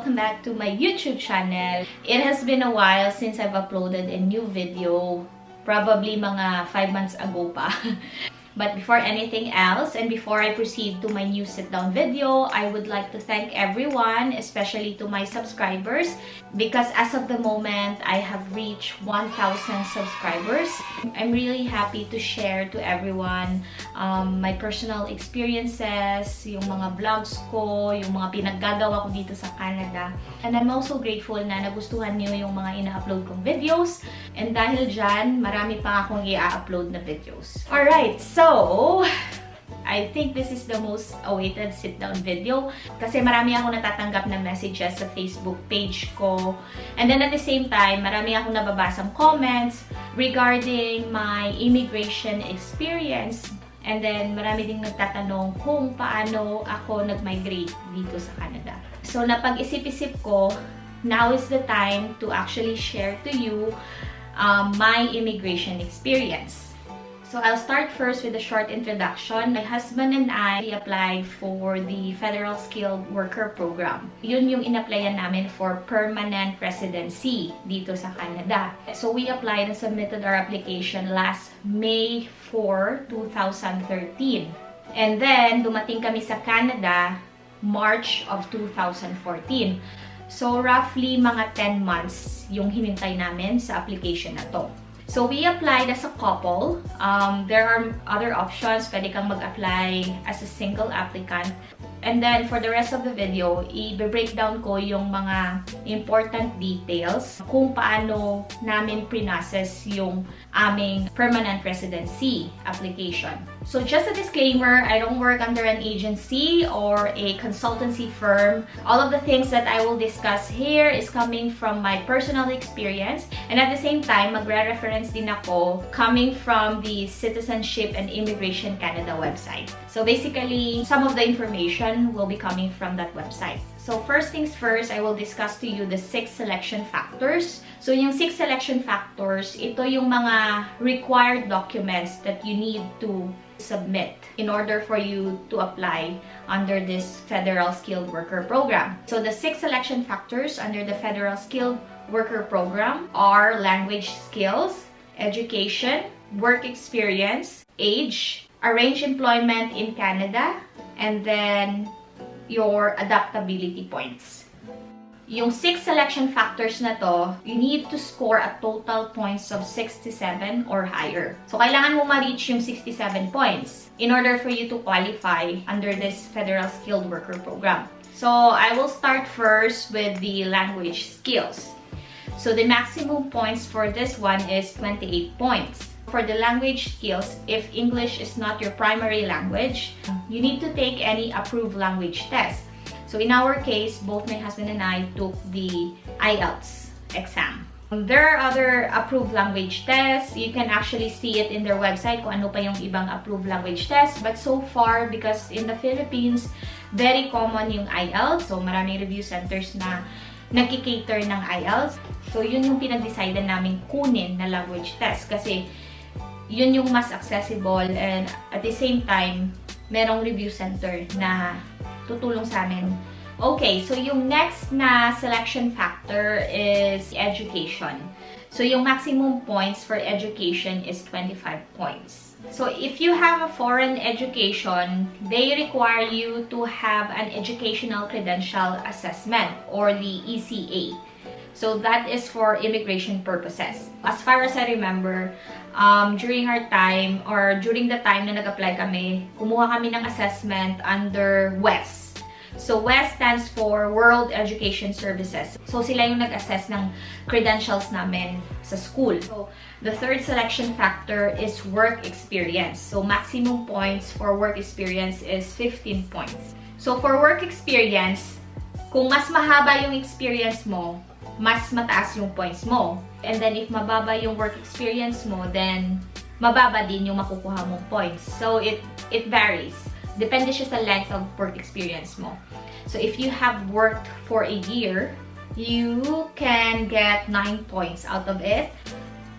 welcome back to my YouTube channel. It has been a while since I've uploaded a new video, probably mga 5 months ago pa. But before anything else, and before I proceed to my new sit-down video, I would like to thank everyone, especially to my subscribers, because as of the moment, I have reached 1,000 subscribers. I'm really happy to share to everyone my personal experiences, yung mga vlogs ko, yung mga pinaggagawa ko dito sa Canada. And I'm also grateful na nagustuhan niyo yung mga ina-upload kong videos. And dahil dyan, marami pa akong i-upload na videos. Alright, so I think this is the most awaited sit-down video kasi marami akong natatanggap na messages sa Facebook page ko. And then at the same time, marami akong nababasang comments regarding my immigration experience. And then marami ding nagtatanong kung paano ako nag-migrate dito sa Canada. So napag-isip-isip ko, now is the time to actually share to you my immigration experience. So I'll start first with a short introduction. My husband and I applied for the Federal Skilled Worker Program. Yun yung in-applyan namin for permanent residency dito sa Canada. So we applied and submitted our application last May 4, 2013. And then dumating kami sa Canada March of 2014. So roughly mga 10 months yung hinintay namin sa application na to. So, we applied as a couple. There are other options. Pwede kang mag-apply as a single applicant. And then, for the rest of the video, i-breakdown ko yung mga important details kung paano namin process yung aming permanent residency application. So, just a disclaimer, I don't work under an agency or a consultancy firm. All of the things that I will discuss here is coming from my personal experience. And at the same time, magre-reference din ako coming from the Citizenship and Immigration Canada website. So basically, some of the information will be coming from that website. So first things first, I will discuss to you the 6 selection factors. So yung 6 selection factors, ito yung mga required documents that you need to submit in order for you to apply under this Federal Skilled Worker Program. So the 6 selection factors under the Federal Skilled Worker Program are language skills, education, work experience, age, arranged employment in Canada, and then your adaptability points. Yung 6 selection factors na to, you need to score a total points of 67 or higher. So, kailangan mo ma-reach yung 67 points in order for you to qualify under this Federal Skilled Worker Program. So, I will start first with the language skills. So, the maximum points for this one is 28 points. For the language skills, if English is not your primary language, you need to take any approved language test. So in our case, both my husband and I took the IELTS exam. There are other approved language tests. You can actually see it in their website kung ano pa yung ibang approved language tests. But so far, because in the Philippines, very common yung IELTS. So maraming review centers na nagki-cater ng IELTS. So yun yung pinag-decide namin kunin na language test. Kasi yun yung mas accessible and at the same time, merong review center na tutulong sa amin. Okay, so yung next na selection factor is education. So yung maximum points for education is 25 points. So if you have a foreign education, they require you to have an educational credential assessment or the ECA. So that is for immigration purposes. As far as I remember, during our time or during the time na nag-apply kami, kumuha kami ng assessment under WES. So WES stands for World Education Services. So sila yung nag-assess ng credentials namin sa school. So the third selection factor is work experience. So maximum points for work experience is 15 points. So for work experience, kung mas mahaba yung experience mo, mas mataas yung points mo. And then, if mababa yung work experience mo, then mababa din yung makukuha mong points. So, it varies. Depende siya sa length of work experience mo. So, if you have worked for a year, you can get 9 points out of it.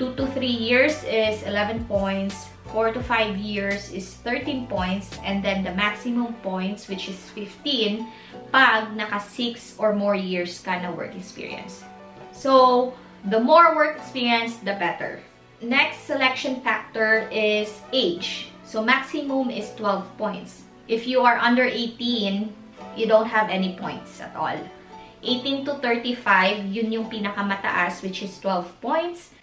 2 to 3 years is 11 points. 4 to 5 years is 13 points, and then the maximum points, which is 15, pag naka 6 or more years ka na work experience. So, the more work experience, the better. Next selection factor is age. So, maximum is 12 points. If you are under 18, you don't have any points at all. 18 to 35, yun yung pinakamataas, which is 12 points.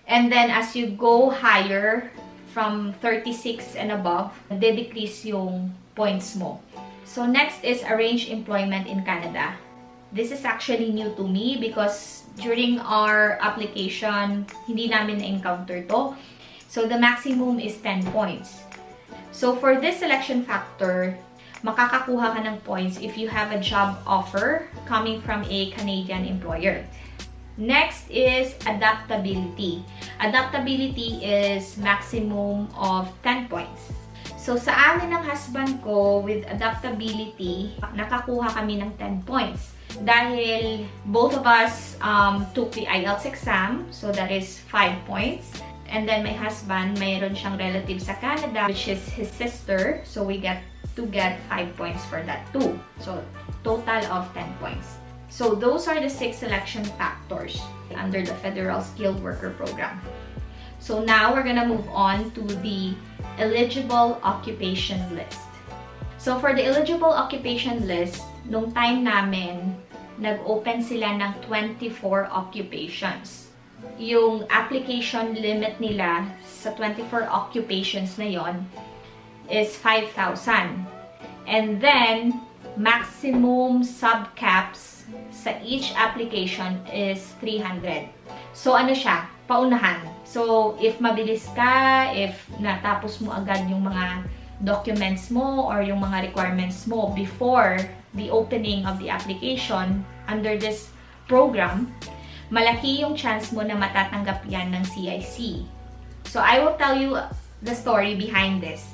And then, as you go higher, from 36 and above, decrease yung points mo. So, next is arranged employment in Canada. This is actually new to me because during our application, hindi namin na-encounter to. So, the maximum is 10 points. So, for this selection factor, makakakuha ka ng points if you have a job offer coming from a Canadian employer. Next is adaptability. Adaptability is maximum of 10 points. So, sa amin ng husband ko, with adaptability, nakakuha kami ng 10 points. Dahil both of us took the IELTS exam, so that is 5 points. And then my husband, mayroon siyang relative sa Canada, which is his sister. So, we get to get 5 points for that too. So, total of 10 points. So, those are the 6 selection factors under the Federal Skilled Worker Program. So, now we're gonna move on to the eligible occupation list. So, for the eligible occupation list, nung time namin, nag-open sila ng 24 occupations. Yung application limit nila sa 24 occupations na yon is 5,000. And then, maximum subcaps sa each application is 300. So, ano siya? Paunahan. So, if mabilis ka, if natapos mo agad yung mga documents mo or yung mga requirements mo before the opening of the application under this program, malaki yung chance mo na matatanggap yan ng CIC. So, I will tell you the story behind this.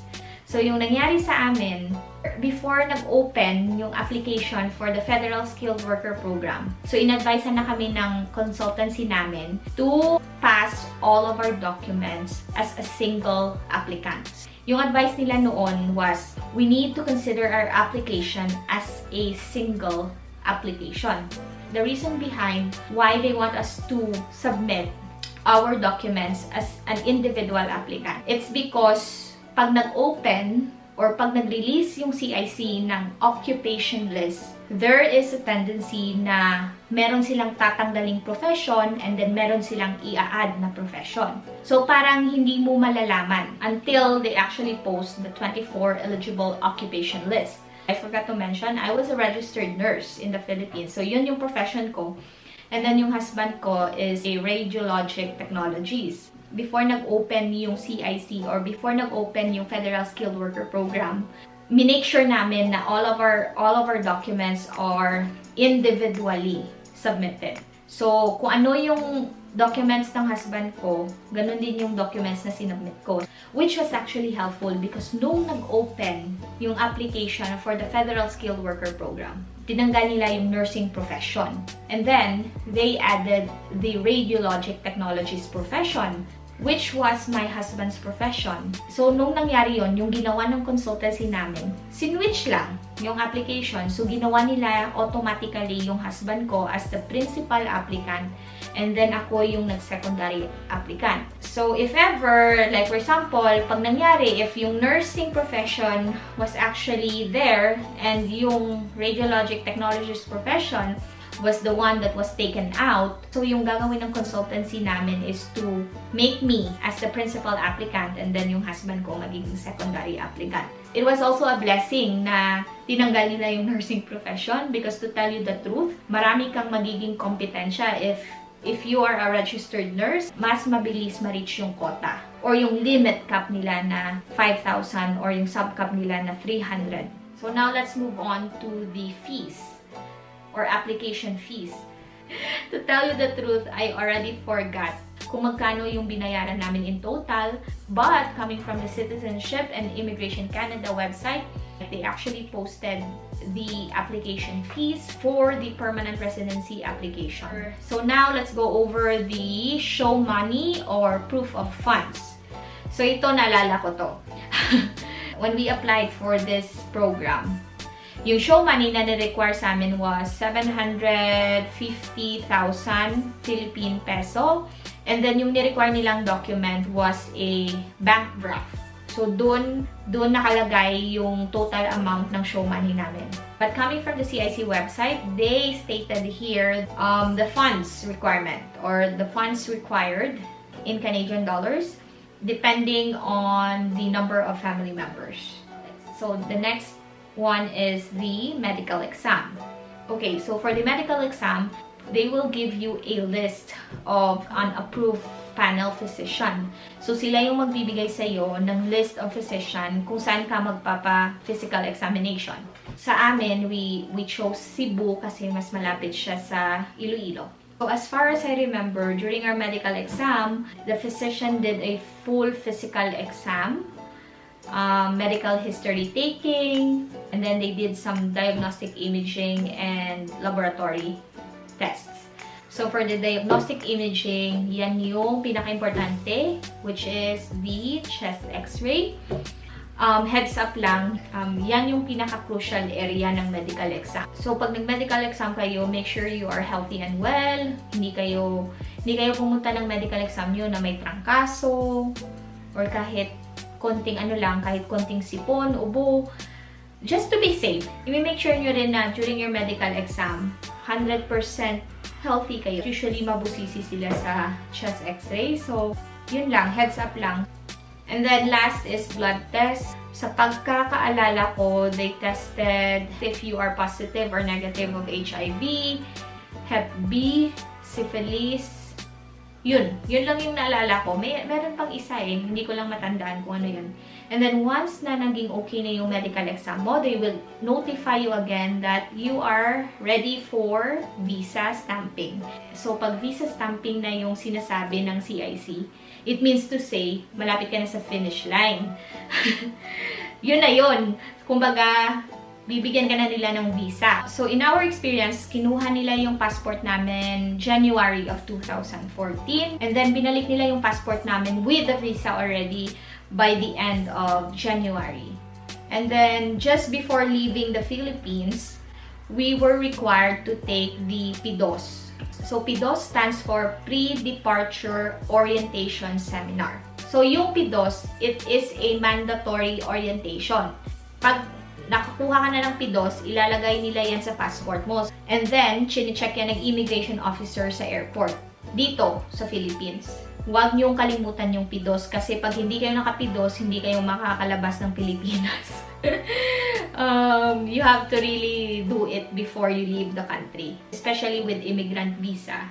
So, yung nangyari sa amin, before nag-open yung application for the Federal Skilled Worker Program, so in-advisean na kami ng consultancy namin to pass all of our documents as a single applicant. Yung advice nila noon was, we need to consider our application as a single application. The reason behind why they want us to submit our documents as an individual applicant, it's because pag nag-open or pag nag-release yung CIC ng occupation list, there is a tendency na meron silang tatanggaling profession and then meron silang i-add na profession. So, parang hindi mo malalaman until they actually post the 24 eligible occupation list. I forgot to mention, I was a registered nurse in the Philippines. So, yun yung profession ko. And then yung husband ko is a radiologic technologies. Before nag-open yung CIC or before nag-open yung Federal Skilled Worker Program, minake sure namin na all of our documents are individually submitted. So, kung ano yung documents ng husband ko, ganun din yung documents na sinubmit ko. Which was actually helpful because nung nag-open yung application for the Federal Skilled Worker Program, tinanggal nila yung nursing profession. And then, they added the radiologic technologies profession, which was my husband's profession. So, nung nangyari yon, yung ginawa ng consultancy namin, sinwitch lang yung application. So, ginawa nila automatically yung husband ko as the principal applicant and then ako yung nag-secondary applicant. So, if ever, like for example, pag nangyari, if yung nursing profession was actually there and yung radiologic technologist profession was the one that was taken out. So, yung gagawin ng consultancy namin is to make me as the principal applicant and then yung husband ko magiging secondary applicant. It was also a blessing na tinanggal nila yung nursing profession because to tell you the truth, marami kang magiging kompetensya if you are a registered nurse, mas mabilis ma-reach yung quota or yung limit cap nila na 5,000 or yung sub cap nila na 300. So, now let's move on to the fees or application fees. To tell you the truth, I already forgot kung magkano yung binayaran namin in total, but coming from the Citizenship and Immigration Canada website, they actually posted the application fees for the permanent residency application. So now let's go over the show money or proof of funds. So ito, naalala ko to. When we applied for this program, yung show money na ni-require sa amin was 750,000 Philippine peso. And then yung ni-require nilang document was a bank draft. So doon nakalagay yung total amount ng show money namin. But coming from the CIC website, they stated here the funds requirement or the funds required in Canadian dollars depending on the number of family members. So the next one is the medical exam. Okay, so for the medical exam, they will give you a list of unapproved panel physician. So sila yung magbibigay sa iyo ng list of physician kung saan ka magpapa-physical examination. Sa amin, we chose Cebu kasi mas malapit siya sa Iloilo. So as far as I remember, during our medical exam, the physician did a full physical exam, medical history taking, and then they did some diagnostic imaging and laboratory tests. So for the diagnostic imaging, yan yung pinaka-importante, which is the chest x-ray. Heads up lang, yan yung pinaka-crucial area ng medical exam. So pag nag-medical exam kayo, make sure you are healthy and well. Hindi kayo pumunta ng medical exam nyo na may trangkaso or kahit konting kahit konting sipon, ubo. Just to be safe, i-make sure nyo rin na during your medical exam, 100% healthy kayo. Usually, mabusisi sila sa chest x-ray. So, yun lang. Heads up lang. And then, last is blood test. Sa pagkakaalala ko, they tested if you are positive or negative of HIV, Hep B, syphilis. Yun lang yung naalala ko. Meron pang isa hindi ko lang matandaan kung ano yun. And then once na naging okay na yung medical exam mo, they will notify you again that you are ready for visa stamping. So pag visa stamping na yung sinasabi ng CIC, it means to say, malapit ka na sa finish line. Yun na yun. Kumbaga, bibigyan ka na nila ng visa. So, in our experience, kinuha nila yung passport namin January of 2014. And then, binalik nila yung passport namin with the visa already by the end of January. And then, just before leaving the Philippines, we were required to take the PDOS. So, PDOS stands for PreDeparture Orientation Seminar. So, yung PDOS, it is a mandatory orientation. Pag nakakuha ka na ng PDOS, ilalagay nila yan sa passport mo. And then, chine-check yan ng immigration officer sa airport. Dito, sa Philippines. Huwag niyong kalimutan yung PDOS kasi pag hindi kayo naka-PDOS, hindi kayo makakalabas ng Pilipinas. You have to really do it before you leave the country. Especially with immigrant visa.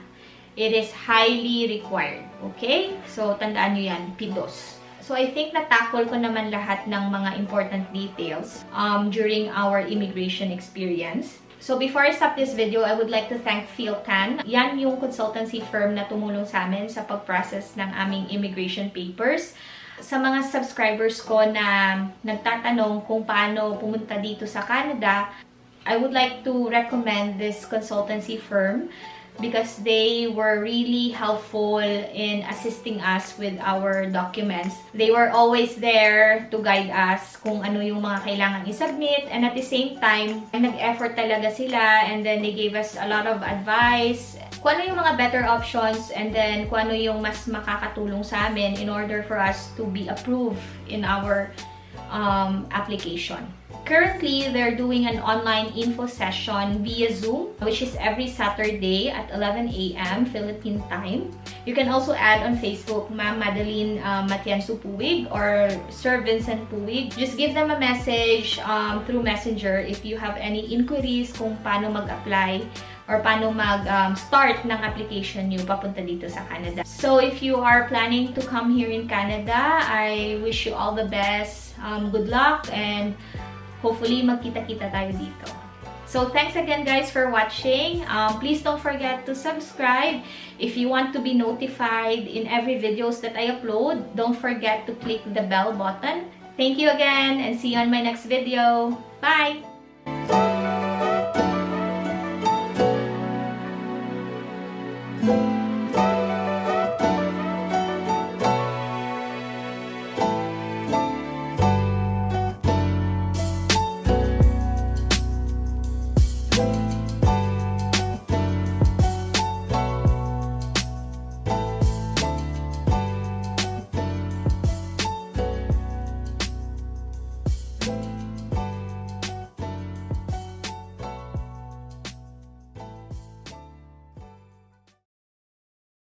It is highly required. Okay? So, tandaan nyo yan, PDOS. So, I think na-tackle ko naman lahat ng mga important details during our immigration experience. So, before I stop this video, I would like to thank PhilCan. Yan yung consultancy firm na tumulong sa amin sa pag-process ng aming immigration papers. Sa mga subscribers ko na nagtatanong kung paano pumunta dito sa Canada, I would like to recommend this consultancy firm because they were really helpful in assisting us with our documents. They were always there to guide us kung ano yung mga kailangan i-submit, and at the same time, nag-effort talaga sila, and then they gave us a lot of advice kung ano yung mga better options, and then kung ano yung mas makakatulong sa amin in order for us to be approved in our application. Currently, they're doing an online info session via Zoom, which is every Saturday at 11 a.m. Philippine time. You can also add on Facebook, Ma'am Madeline Matianzo Puig or Sir Vincent Puig. Just give them a message through Messenger if you have any inquiries kung paano mag-apply or paano mag-start ng application nyo papunta dito sa Canada. So, if you are planning to come here in Canada, I wish you all the best. Good luck, and hopefully magkita-kita tayo dito. So, thanks again guys for watching. Please don't forget to subscribe. If you want to be notified in every videos that I upload, don't forget to click the bell button. Thank you again, and see you on my next video. Bye!